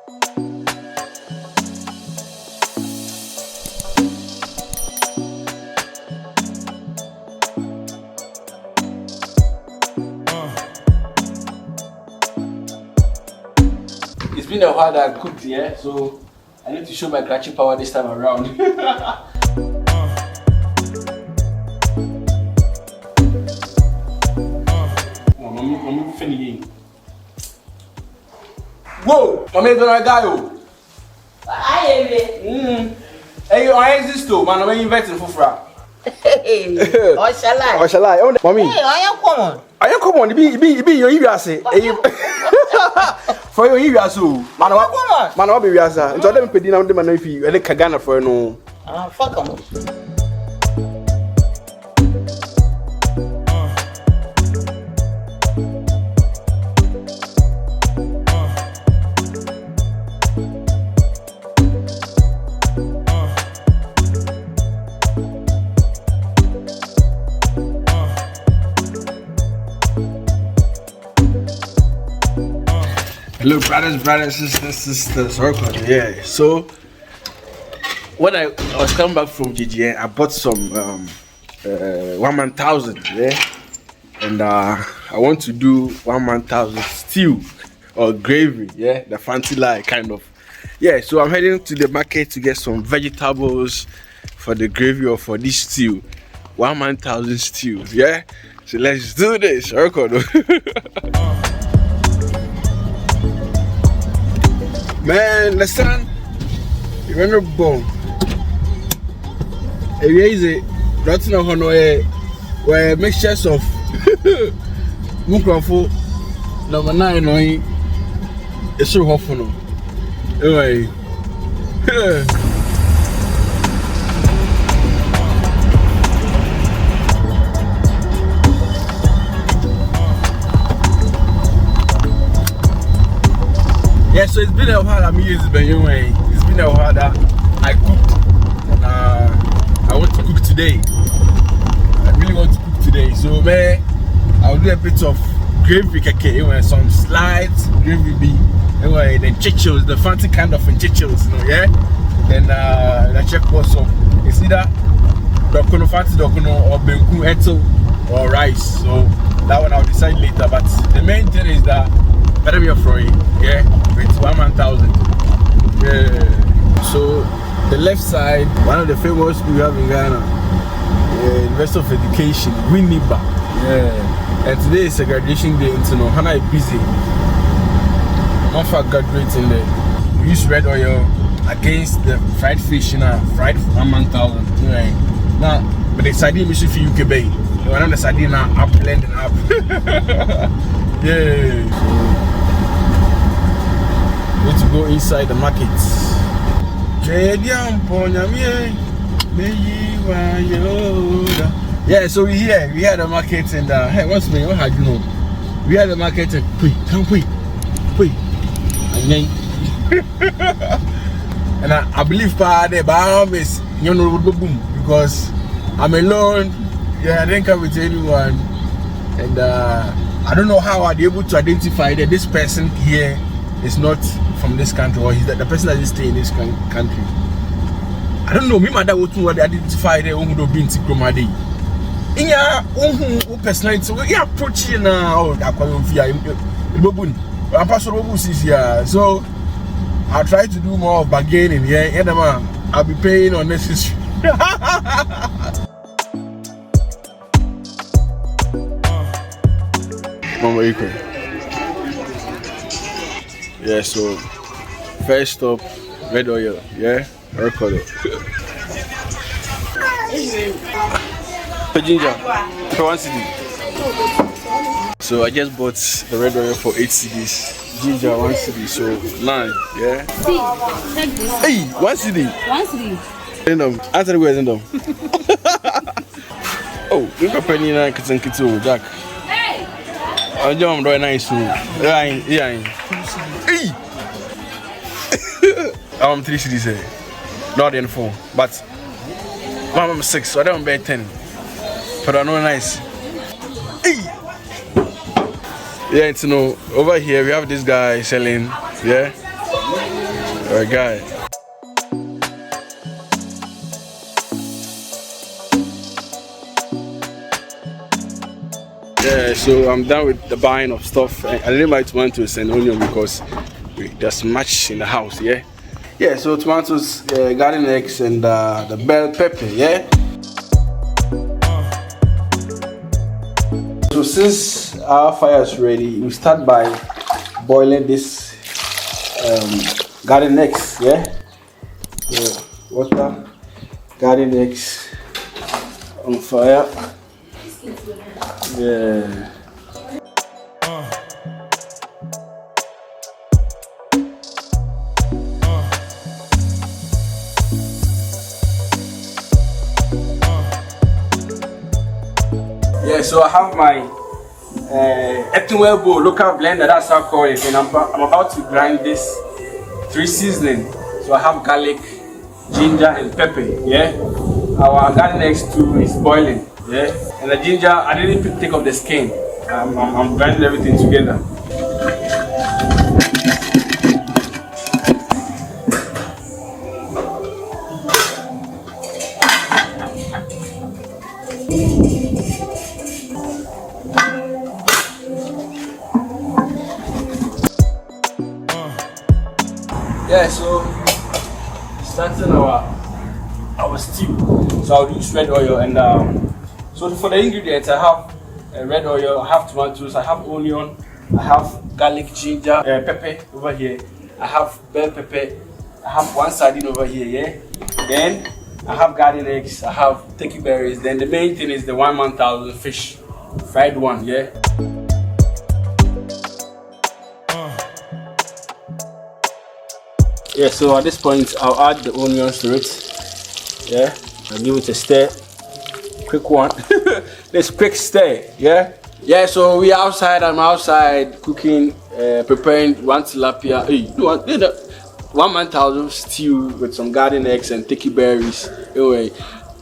It's been a while that I cooked, yeah, so I need to show my crunching power this time around. Whoa! Mommy, don't guy. Hey, I exist too, man. I'm inviting for frap. Hey, or shall I? Or shall I? Oh, mommy. Hey, I am common. I am common. Be your say. For your area, so man, what be we say? Into them pedi na dem na fi ele kagana for no. Ah, fuck em. Hello, brothers, sisters, yeah. So when I was coming back from GGN, I bought some 1,000, yeah, and I want to do 1,000 stew or gravy, yeah, the fancy like kind of, yeah. So I'm heading to the market to get some vegetables for the gravy or for this stew, 1,000 stew, yeah. So let's do this, Man, the sun, you're in the bone. If you easy, that's not where mixtures of Mukrafo number 9 on it's so hot for no. Anyway, yeah, so it's been a while I'm using it anyway. It's been a while that I cooked. And I want to cook today. I really want to cook today. So man, I'll do a bit of gravy anyway, some slides, gravy be anyway, then chichos, the fancy kind of chichos, you know, yeah? Then I check what's up. It's either dokono fancy dokono or benku eto or rice. So that one I'll decide later. But the main thing is that better be a fry, yeah, with 1,000. Yeah. So the left side, one of the famous we have in Ghana, University of Education, Winneba. Yeah. And today is a graduation day, so no, Hannah is busy. I'm for graduating there. We use red oil against the fried fish, fried 1,000. Yeah. Now, but the sardine mission for UK Bay. When I'm the sardine now, I'm blending up. Yeah. Need to go inside the market. Yeah, so we here the market and hey, what's me? What had you know? We had the market and wait. And I believe the bomb is boom because I'm alone. Yeah, I didn't come with anyone, and I don't know how I'll be able to identify that this person here is not from this country or he's the person that is staying in this country. I don't know. Me, my dad would identify the one who don't be in Tikromadi. In your own personality, so we are approaching now. So I'll try to do more of bargaining. Yeah, I'll be paying unnecessary. Mama equal. Yeah, so first stop, red oil, yeah, record it. Ginger, for 1 CD. So I just bought the red oil for 8 CDs. Ginger 1 CD, so 9, yeah. See, check this. Hey, 1 CD. 1 CD. Answer the question though. Oh, you got penny na kitchen Jack. Hey. I'm doing nice too. Yeah. Hey. I'm 3 CDs here. Not in 4, but I'm 6, so I don't bet 10. But I know nice. Hey. Yeah, it's over here we have this guy selling, yeah. Alright, guys. Yeah, so I'm done with the buying of stuff. I didn't buy tomatoes and onion because there's much in the house, yeah? Yeah, so tomatoes, garden eggs, and the bell pepper, yeah? So since our fire is ready, we start by boiling this garden eggs, yeah? So water, garden eggs on fire. Yeah. Yeah, so I have my earthenware bowl, local blender, that's how I call it, and I'm about to grind this 3 seasoning. So I have garlic, ginger, and pepper. Yeah, our garden eggs too is boiling. Yeah, and the ginger, I didn't take off the skin. I'm grinding everything together. Yeah, so starting our stew. So I'll use red oil, and so for the ingredients, I have red oil, I have tomatoes, I have onion, I have garlic, ginger, pepper over here. I have bell pepper, I have 1 sardine over here, yeah. Then I have garden eggs, I have turkey berries. Then the main thing is the 1,000 fish, fried one, yeah. Yeah, so at this point, I'll add the onions to it. Yeah, I'll give it a stir. Quick one. This quick stir, yeah? Yeah, so we outside, I'm outside cooking, preparing 1 tilapia. Hey, 1,000 stew with some garden eggs and turkey berries. Anyway,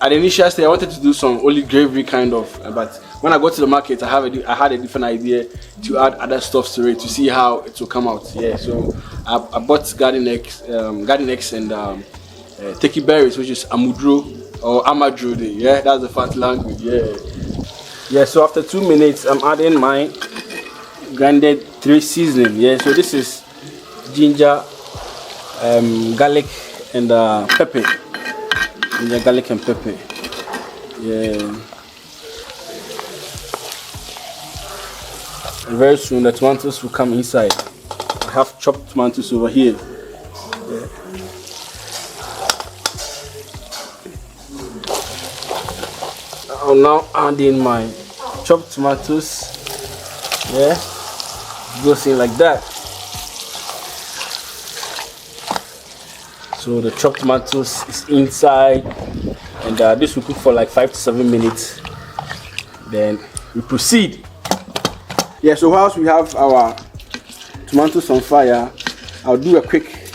at the initial stage, I wanted to do some olive gravy kind of, but when I got to the market, I had a different idea to add other stuff to it to see how it will come out. Yeah, so I bought garden eggs and turkey berries, which is amudro or amadro. Yeah, that's the fancy language. Yeah, yeah. So after 2 minutes, I'm adding my grinded 3 seasoning. Yeah, so this is ginger, garlic, and pepper. Ginger, garlic, and pepper. Yeah. And very soon the tomatoes will come inside. I have chopped tomatoes over here. Yeah. I'll now add in my chopped tomatoes. Yeah, it goes in like that. So the chopped tomatoes is inside, and this will cook for like 5 to 7 minutes. Then we proceed. Yeah, so whilst we have our tomatoes on fire, I'll do a quick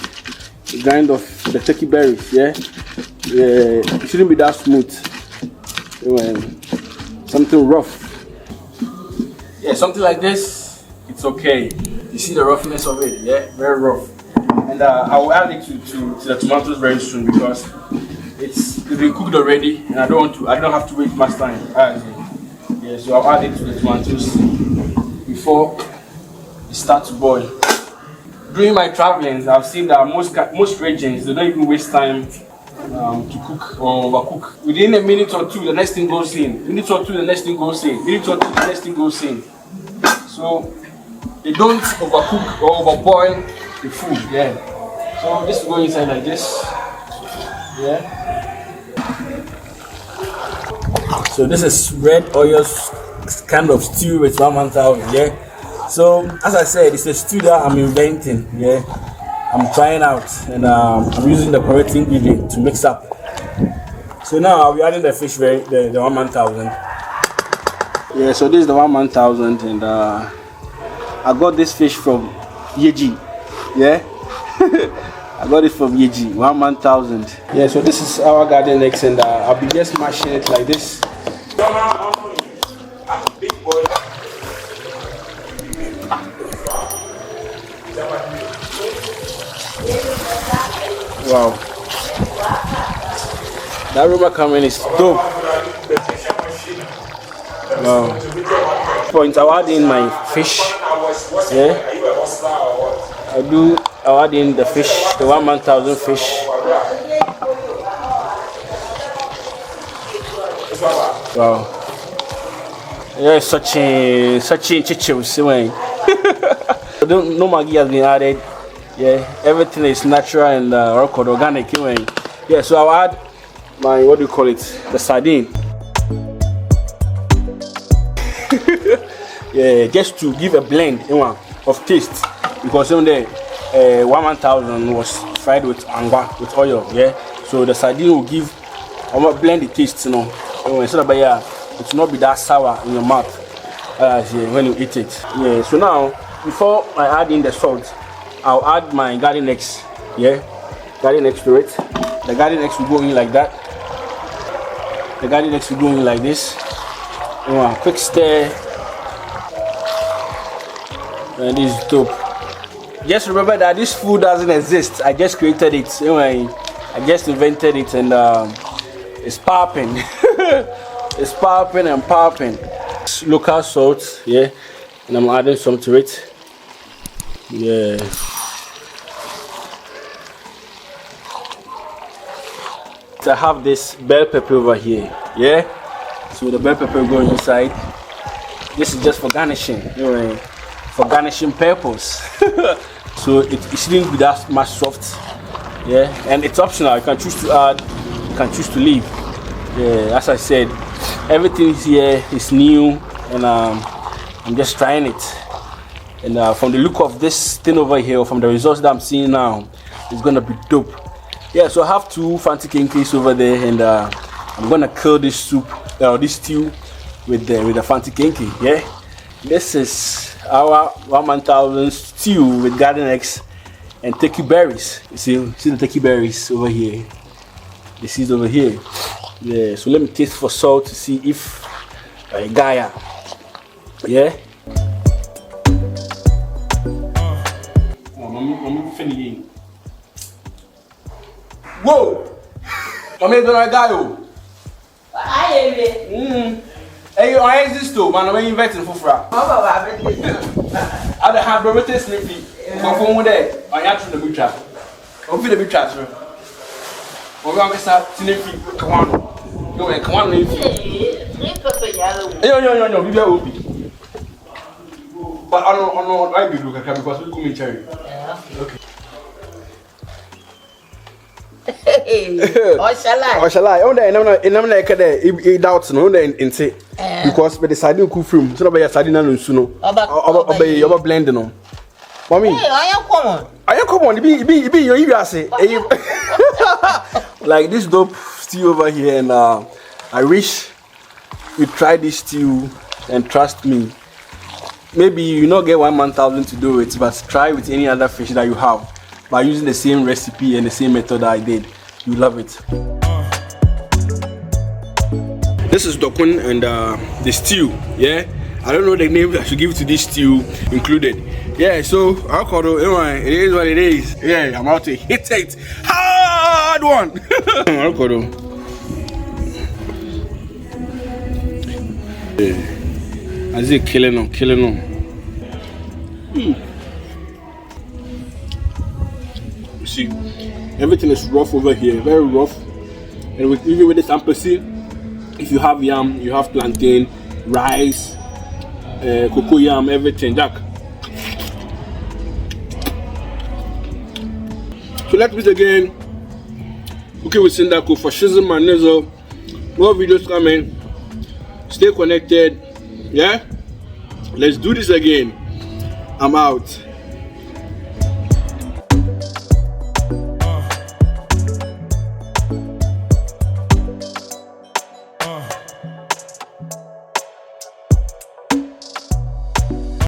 grind of the turkey berries. Yeah, it shouldn't be that smooth. Something rough. Yeah, something like this, it's okay. You see the roughness of it, yeah, very rough. And I will add it to the tomatoes very soon because it's been cooked already, and I don't have to wait much time. Yeah, so I'll add it to the tomatoes before it starts to boil. During my travelings, I've seen that most regions, they don't even waste time to cook or overcook. Within a minute or two, the next thing goes in. Minute or two, the next thing goes in. Minute or two, the next thing goes in. So they don't overcook or overboil the food. Yeah. So this will go inside like this. Yeah. So this is red oil kind of stew with 1,000. Yeah. So as I said, it's a stew that I'm inventing. Yeah. I'm trying out, and I'm using the correct ingredient to mix up. So now I'll be adding the fish, the 1,000. Yeah, so this is the 1,000, and I got this fish from Yeji. Yeah, I got it from Yeji, 1,000. Yeah, so this is our garden eggs, and I'll be just mashing it like this. Big boy. Wow. That aroma coming is dope. Wow. Point, I'll add in my fish. Yeah. I'll add in the fish, the 1,000 fish. Wow. Yeah, such a chichos. No Maggi has been added. Yeah, everything is natural and organic. Yeah, so I'll add my, what do you call it? The sardine. Yeah, just to give a blend of taste, because on the 1,000 was fried with angwa with oil. Yeah, so the sardine will give blend the taste, instead of it will not be that sour in your mouth when you eat it. Yeah, so now before I add in the salt, I'll add my garden eggs. Yeah, garden eggs to it. The garden eggs will go in like that. The garden eggs will go in like this. Quick stir. And this is dope. Just remember that this food doesn't exist. I just created it. I just invented it, and it's popping. It's popping and popping. Local salt, yeah, and I'm adding some to it. Yeah. So I have this bell pepper over here. Yeah. So the bell pepper going inside. This is just for garnishing. For garnishing purpose. So it shouldn't be that much soft. Yeah, and it's optional. You can choose to add, you can choose to leave. Yeah, as I said, everything here is new, and I'm just trying it. And from the look of this thing over here, from the results that I'm seeing now, it's gonna be dope. Yeah, so I have 2 fancy kinkies over there, and I'm gonna kill this soup, this stew, with the fancy kinky. Yeah, this is our 1,000 stew with garden eggs and turkey berries. You see the turkey berries over here. The seeds over here. Yeah, so let me taste for salt to see if Gaia. Yeah. Whoa! I'm gonna Gaio. Hey, you are this too, man. I'm inviting for fra. I have the better sleepy. Go home there. I have to the butcher. I'm feeling the butcher, sir. We're going to start sleepy. Come on. Come on, yo. We are open. But I don't know what I do because we come in cherry. Okay. Or shall I? Oh, I'm like it doubts no in say because the sardine cook from so by sardine and suno. Obey your blend no. Mommy, I am common. Be you say. Like this dope stew over here, and I wish you try this stew and trust me. Maybe you not get 1,000 to do it, but try with any other fish that you have. By using the same recipe and the same method that I did, you love it. This is dokun and the stew. Yeah, I don't know the name I should give to this stew included. Yeah, so Alcodo, it is what it is. Yeah, I'm out to hit it hard one. Alcodo. Yeah, I see killing them. See, everything is rough over here, very rough. And even with this ampesi, if you have yam, you have plantain, rice, cocoa yam, everything. Jack. So let's meet again. Okay, with Sindaco for Shizm and Nizzle. More videos coming. Stay connected. Yeah? Let's do this again. I'm out.